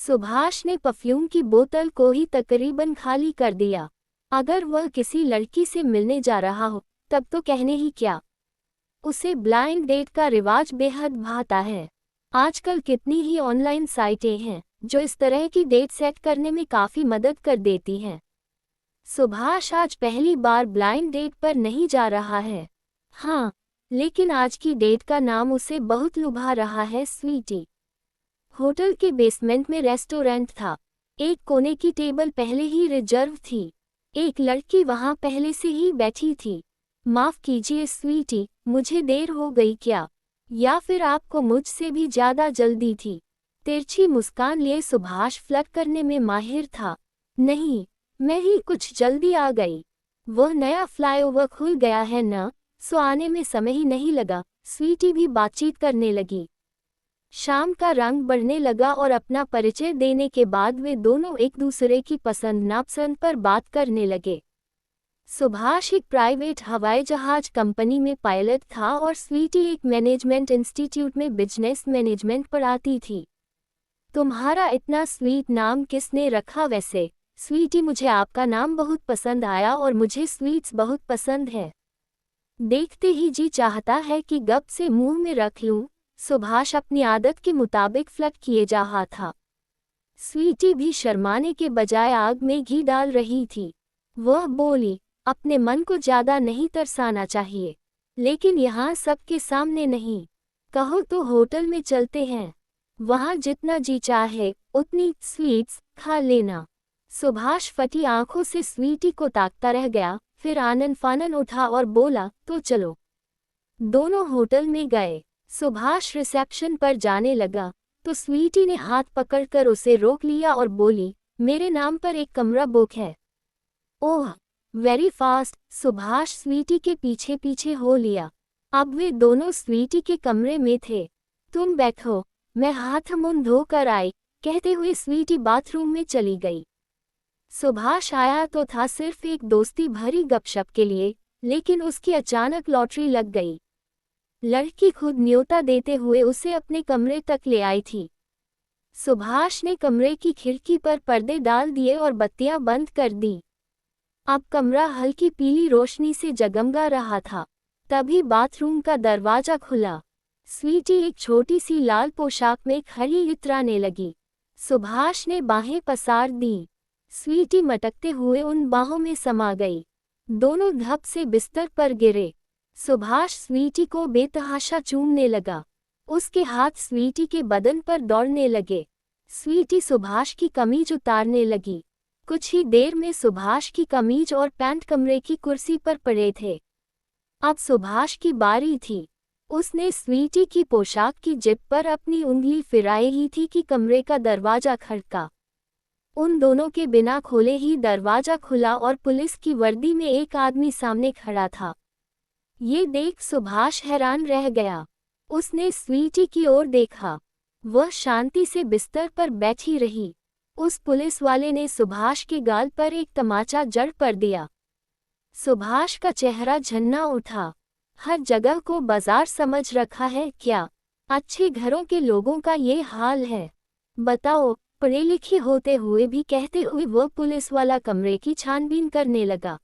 सुभाष ने परफ्यूम की बोतल को ही तकरीबन खाली कर दिया। अगर वह किसी लड़की से मिलने जा रहा हो तब तो कहने ही क्या। उसे ब्लाइंड डेट का रिवाज बेहद भाता है। आजकल कितनी ही ऑनलाइन साइटें हैं जो इस तरह की डेट सेट करने में काफ़ी मदद कर देती हैं। सुभाष आज पहली बार ब्लाइंड डेट पर नहीं जा रहा है। हाँ, लेकिन आज की डेट का नाम उसे बहुत लुभा रहा है, स्वीटी। होटल के बेसमेंट में रेस्टोरेंट था। एक कोने की टेबल पहले ही रिजर्व थी। एक लड़की वहां पहले से ही बैठी थी। माफ कीजिए स्वीटी, मुझे देर हो गई क्या? या फिर आपको मुझसे भी ज्यादा जल्दी थी? तिरछी मुस्कान लिए सुभाष फ्लर्ट करने में माहिर था। नहीं, मैं ही कुछ जल्दी आ गई। वह नया फ्लाईओवर खुल गया है न, सो आने में समय ही नहीं लगा। स्वीटी भी बातचीत करने लगी। शाम का रंग बढ़ने लगा और अपना परिचय देने के बाद वे दोनों एक दूसरे की पसंद नापसंद पर बात करने लगे। सुभाष एक प्राइवेट हवाई जहाज कंपनी में पायलट था और स्वीटी एक मैनेजमेंट इंस्टीट्यूट में बिजनेस मैनेजमेंट पढ़ाती थी। तुम्हारा इतना स्वीट नाम किसने रखा वैसे? स्वीटी, मुझे आपका नाम बहुत पसंद आया और मुझे स्वीट्स बहुत पसंद है। देखते ही जी चाहता है कि गप से मुंह में रख लूं। सुभाष अपनी आदत के मुताबिक फ्लर्ट किए जा रहा था। स्वीटी भी शर्माने के बजाय आग में घी डाल रही थी। वह बोली, अपने मन को ज्यादा नहीं तरसाना चाहिए, लेकिन यहाँ सबके सामने नहीं। कहो तो होटल में चलते हैं, वहाँ जितना जी चाहे उतनी स्वीट्स खा लेना। सुभाष फटी आंखों से स्वीटी को ताकता रह गया, फिर आनन फानन उठा और बोला, तो चलो। दोनों होटल में गए। सुभाष रिसेप्शन पर जाने लगा तो स्वीटी ने हाथ पकड़कर उसे रोक लिया और बोली, मेरे नाम पर एक कमरा बुक है। ओह, वेरी फास्ट। सुभाष स्वीटी के पीछे पीछे हो लिया। अब वे दोनों स्वीटी के कमरे में थे। तुम बैठो, मैं हाथ मुंह धोकर आई, कहते हुए स्वीटी बाथरूम में चली गई। सुभाष आया तो था सिर्फ एक दोस्ती भरी गपशप के लिए, लेकिन उसकी अचानक लॉटरी लग गई। लड़की खुद न्योता देते हुए उसे अपने कमरे तक ले आई थी। सुभाष ने कमरे की खिड़की पर पर्दे डाल दिए और बत्तियां बंद कर दी। अब कमरा हल्की पीली रोशनी से जगमगा रहा था। तभी बाथरूम का दरवाजा खुला। स्वीटी एक छोटी सी लाल पोशाक में खड़ी इतराने लगी। सुभाष ने बाहें पसार दी। स्वीटी मटकते हुए उन बाहों में समा गई। दोनों धप से बिस्तर पर गिरे। सुभाष स्वीटी को बेतहाशा चूमने लगा। उसके हाथ स्वीटी के बदन पर दौड़ने लगे। स्वीटी सुभाष की कमीज उतारने लगी। कुछ ही देर में सुभाष की कमीज और पैंट कमरे की कुर्सी पर पड़े थे। अब सुभाष की बारी थी। उसने स्वीटी की पोशाक की जिप पर अपनी उंगली फिराई ही थी कि कमरे का दरवाजा खड़का। उन दोनों के बिना खोले ही दरवाजा खुला और पुलिस की वर्दी में एक आदमी सामने खड़ा था। ये देख सुभाष हैरान रह गया। उसने स्वीटी की ओर देखा। वह शांति से बिस्तर पर बैठी रही। उस पुलिस वाले ने सुभाष के गाल पर एक तमाचा जड़ कर दिया। सुभाष का चेहरा झन्ना उठा। हर जगह को बाजार समझ रखा है क्या? अच्छे घरों के लोगों का ये हाल है। बताओ, पढ़े लिखे होते हुए भी? कहते हुए वह पुलिस वाला कमरे की छानबीन करने लगा।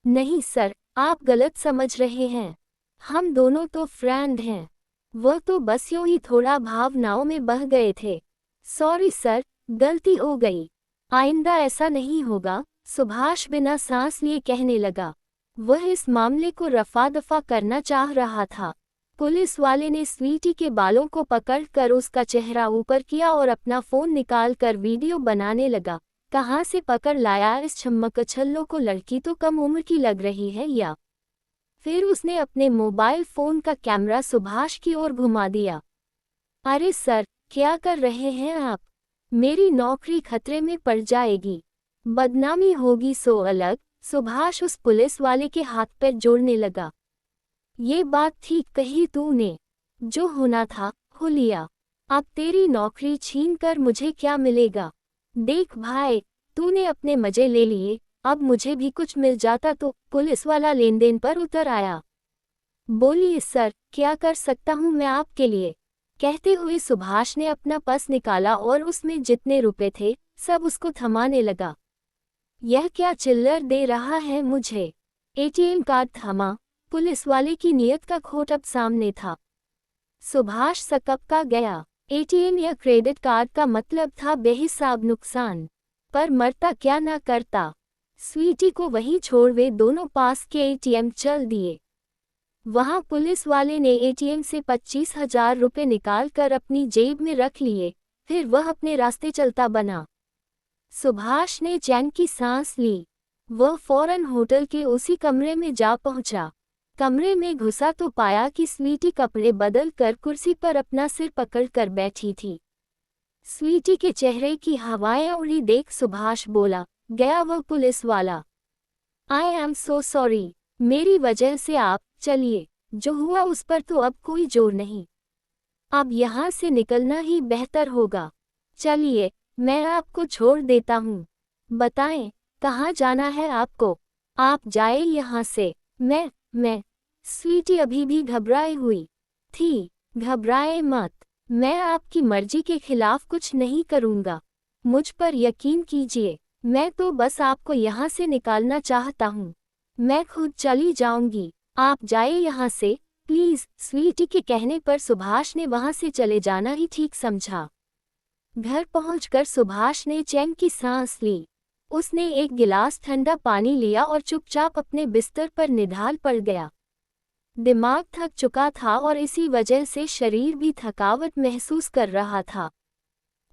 नहीं सर, आप गलत समझ रहे हैं। हम दोनों तो फ्रेंड हैं। वह तो बस यूं ही थोड़ा भावनाओं में बह गए थे। सॉरी सर, गलती हो गई, आइंदा ऐसा नहीं होगा। सुभाष बिना सांस लिए कहने लगा। वह इस मामले को रफा दफा करना चाह रहा था। पुलिस वाले ने स्वीटी के बालों को पकड़कर उसका चेहरा ऊपर किया और अपना फोन निकालकर वीडियो बनाने लगा। कहाँ से पकड़ लाया इस छम्मकछल्लों को? लड़की तो कम उम्र की लग रही है या? फिर उसने अपने मोबाइल फोन का कैमरा सुभाष की ओर घुमा दिया। अरे सर, क्या कर रहे हैं आप? मेरी नौकरी खतरे में पड़ जाएगी, बदनामी होगी सो अलग। सुभाष उस पुलिस वाले के हाथ पैर जोड़ने लगा। ये बात ठीक कही तूने, जो होना था हो लिया। अब तेरी नौकरी छीन कर मुझे क्या मिलेगा? देख भाई, तूने अपने मजे ले लिए, अब मुझे भी कुछ मिल जाता तो। पुलिस वाला लेन देन पर उतर आया। बोलिए सर, क्या कर सकता हूँ मैं आपके लिए? कहते हुए सुभाष ने अपना पर्स निकाला और उसमें जितने रुपए थे सब उसको थमाने लगा। यह क्या चिल्लर दे रहा है मुझे? एटीएम कार्ड थमा। पुलिस वाले की नीयत का खोट अब सामने था। सुभाष सकपका गया। एटीएम या क्रेडिट कार्ड का मतलब था बेहिसाब नुकसान। पर मरता क्या न करता। स्वीटी को वहीं छोड़ वे दोनों पास के एटीएम चल दिए। वहां पुलिस वाले ने एटीएम से 25,000 रुपये निकाल कर अपनी जेब में रख लिए, फिर वह अपने रास्ते चलता बना। सुभाष ने चैन की सांस ली। वह फौरन होटल के उसी कमरे में जा पहुंचा। कमरे में घुसा तो पाया कि स्वीटी कपड़े बदल कर कुर्सी पर अपना सिर पकड़ कर बैठी थी। स्वीटी के चेहरे की हवाएं उड़ी देख सुभाष बोला, गया वह पुलिस वाला। आई एम सो सॉरी, मेरी वजह से आप, चलिए, जो हुआ उस पर तो अब कोई जोर नहीं। अब यहाँ से निकलना ही बेहतर होगा। चलिए, मैं आपको छोड़ देता हूँ। बताएं, कहाँ जाना है आपको? आप जाए यहाँ से। मैं स्वीटी अभी भी घबराई हुई थी। घबराए मत, मैं आपकी मर्जी के खिलाफ कुछ नहीं करूँगा। मुझ पर यकीन कीजिए, मैं तो बस आपको यहाँ से निकालना चाहता हूँ। मैं खुद चली जाऊंगी, आप जाइए यहाँ से प्लीज। स्वीटी के कहने पर सुभाष ने वहाँ से चले जाना ही ठीक समझा। घर पहुंचकर सुभाष ने चैन की सांस ली। उसने एक गिलास ठंडा पानी लिया और चुपचाप अपने बिस्तर पर निढाल पड़ गया। दिमाग थक चुका था और इसी वजह से शरीर भी थकावट महसूस कर रहा था।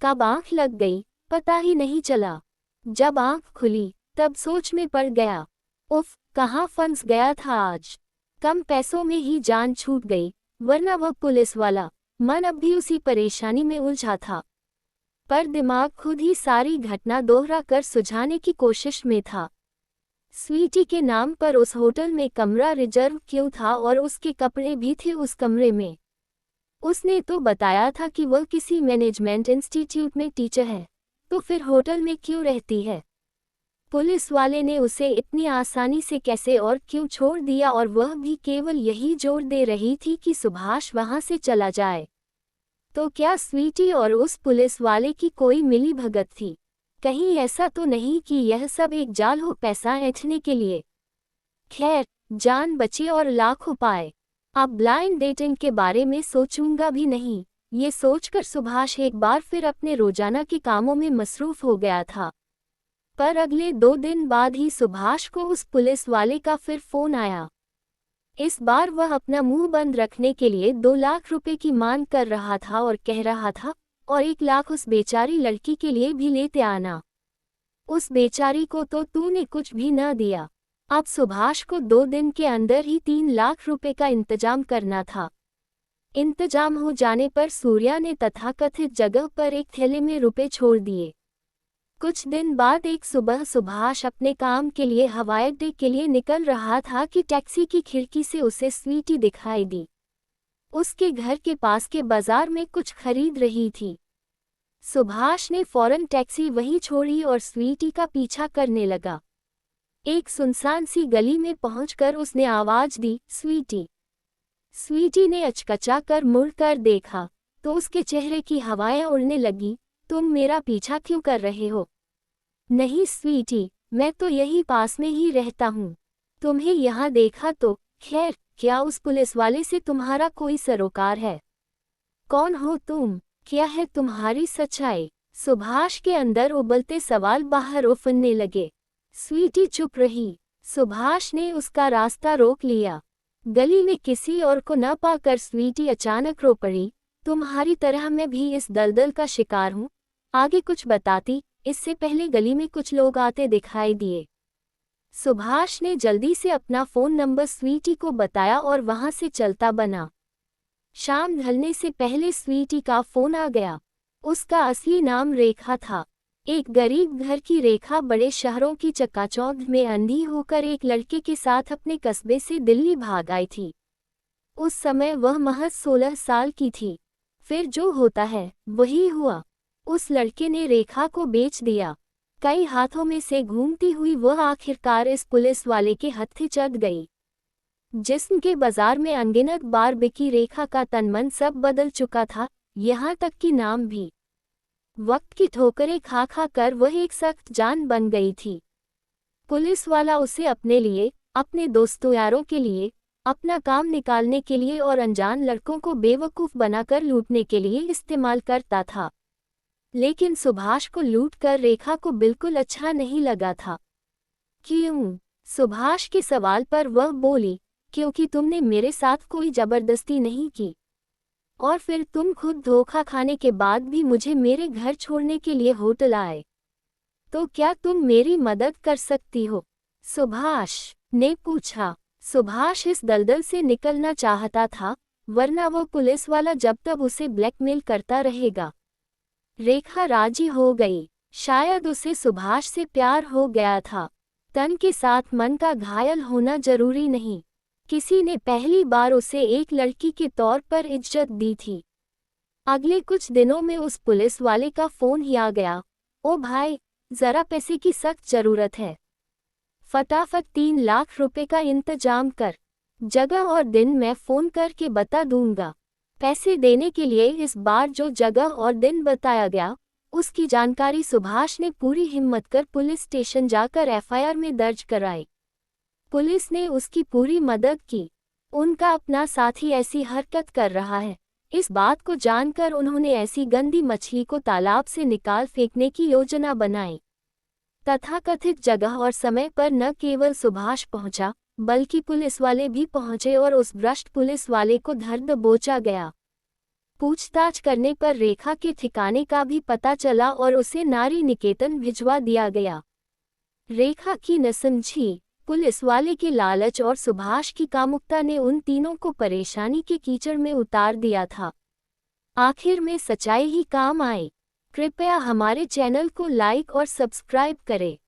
कब आंख लग गई पता ही नहीं चला। जब आंख खुली तब सोच में पड़ गया, उफ, कहाँ फंस गया था आज। कम पैसों में ही जान छूट गई, वरना वह पुलिस वाला। मन अब भी उसी परेशानी में उलझा था, पर दिमाग खुद ही सारी घटना दोहरा कर सुझाने की कोशिश में था। स्वीटी के नाम पर उस होटल में कमरा रिजर्व क्यों था और उसके कपड़े भी थे उस कमरे में? उसने तो बताया था कि वह किसी मैनेजमेंट इंस्टीट्यूट में टीचर है, तो फिर होटल में क्यों रहती है? पुलिस वाले ने उसे इतनी आसानी से कैसे और क्यों छोड़ दिया, और वह भी केवल यही जोर दे रही थी कि सुभाष वहां से चला जाए। तो क्या स्वीटी और उस पुलिस वाले की कोई मिली भगत थी? कहीं ऐसा तो नहीं कि यह सब एक जाल हो पैसा ऐंठने के लिए? खैर, जान बची और लाख उपाय। अब ब्लाइंड डेटिंग के बारे में सोचूंगा भी नहीं। ये सोचकर सुभाष एक बार फिर अपने रोजाना के कामों में मसरूफ हो गया था। पर अगले 2 दिन बाद ही सुभाष को उस पुलिस वाले का फिर फोन आया। इस बार वह अपना मुंह बंद रखने के लिए 2 लाख रुपए की मांग कर रहा था और कह रहा था, और 1 लाख उस बेचारी लड़की के लिए भी लेते आना। उस बेचारी को तो तूने कुछ भी न दिया। अब सुभाष को 2 दिन के अंदर ही 3 लाख रुपए का इंतजाम करना था। इंतजाम हो जाने पर सूर्या ने तथाकथित जगह पर एक थैले में रुपए छोड़ दिए। कुछ दिन बाद एक सुबह सुभाष अपने काम के लिए हवाई अड्डे के लिए निकल रहा था कि टैक्सी की खिड़की से उसे स्वीटी दिखाई दी। उसके घर के पास के बाजार में कुछ खरीद रही थी। सुभाष ने फौरन टैक्सी वहीं छोड़ी और स्वीटी का पीछा करने लगा। एक सुनसान सी गली में पहुंचकर उसने आवाज दी, स्वीटी। स्वीटी ने अचकचा कर मुड़कर देखा तो उसके चेहरे की हवाएं उड़ने लगी। तुम मेरा पीछा क्यों कर रहे हो? नहीं स्वीटी, मैं तो यही पास में ही रहता हूँ। तुम्हें यहाँ देखा तो। खैर, क्या उस पुलिस वाले से तुम्हारा कोई सरोकार है? कौन हो तुम? क्या है तुम्हारी सच्चाई? सुभाष के अंदर उबलते सवाल बाहर उफनने लगे। स्वीटी चुप रही। सुभाष ने उसका रास्ता रोक लिया। गली में किसी और को न पाकर स्वीटी अचानक रो पड़ी। तुम्हारी तरह मैं भी इस दलदल का शिकार हूँ। आगे कुछ बताती, इससे पहले गली में कुछ लोग आते दिखाई दिए। सुभाष ने जल्दी से अपना फ़ोन नंबर स्वीटी को बताया और वहां से चलता बना। शाम ढलने से पहले स्वीटी का फ़ोन आ गया। उसका असली नाम रेखा था। एक गरीब घर की रेखा बड़े शहरों की चकाचौंध में अंधी होकर एक लड़के के साथ अपने कस्बे से दिल्ली भाग आई थी। उस समय वह महज 16 साल की थी। फिर जो होता है वही हुआ। उस लड़के ने रेखा को बेच दिया। कई हाथों में से घूमती हुई वह आखिरकार इस पुलिस वाले के हत्थे चढ़ गई। जिस्म के बाजार में अनगिनत बार बिकी रेखा का तन मन सब बदल चुका था। यहाँ तक कि नाम भी। वक्त की ठोकरें खा खा कर वह एक सख्त जान बन गई थी। पुलिस वाला उसे अपने लिए, अपने दोस्तों यारों के लिए, अपना काम निकालने के लिए और अनजान लड़कों को बेवकूफ़ बनाकर लूटने के लिए इस्तेमाल करता था। लेकिन सुभाष को लूटकर रेखा को बिल्कुल अच्छा नहीं लगा था। क्यों? सुभाष के सवाल पर वह बोली, क्योंकि तुमने मेरे साथ कोई जबरदस्ती नहीं की। और फिर तुम खुद धोखा खाने के बाद भी मुझे मेरे घर छोड़ने के लिए होटल आए। तो क्या तुम मेरी मदद कर सकती हो? सुभाष ने पूछा। सुभाष इस दलदल से निकलना चाहता था, वरना वो पुलिस वाला जब तक उसे ब्लैकमेल करता रहेगा। रेखा राजी हो गई। शायद उसे सुभाष से प्यार हो गया था। तन के साथ मन का घायल होना जरूरी नहीं। किसी ने पहली बार उसे एक लड़की के तौर पर इज्जत दी थी। अगले कुछ दिनों में उस पुलिस वाले का फोन ही आ गया। ओ भाई, जरा पैसे की सख्त जरूरत है। फटाफट 3 लाख रुपए का इंतजाम कर। जगह और दिन मैं फोन करके बता दूंगा। पैसे देने के लिए इस बार जो जगह और दिन बताया गया, उसकी जानकारी सुभाष ने पूरी हिम्मत कर पुलिस स्टेशन जाकर एफआईआर में दर्ज कराई। पुलिस ने उसकी पूरी मदद की। उनका अपना साथी ऐसी हरकत कर रहा है, इस बात को जानकर उन्होंने ऐसी गंदी मछली को तालाब से निकाल फेंकने की योजना बनाई। तथाकथित जगह और समय पर न केवल सुभाष पहुंचा, बल्कि पुलिस वाले भी पहुंचे और उस भ्रष्ट पुलिस वाले को धर दबोचा गया। पूछताछ करने पर रेखा के ठिकाने का भी पता चला और उसे नारी निकेतन भिजवा दिया गया। रेखा की नसमझी, पुलिस वाले के लालच और सुभाष की कामुकता ने उन तीनों को परेशानी के कीचड़ में उतार दिया था। आखिर में सच्चाई ही काम आई। कृपया हमारे चैनल को लाइक और सब्सक्राइब करें।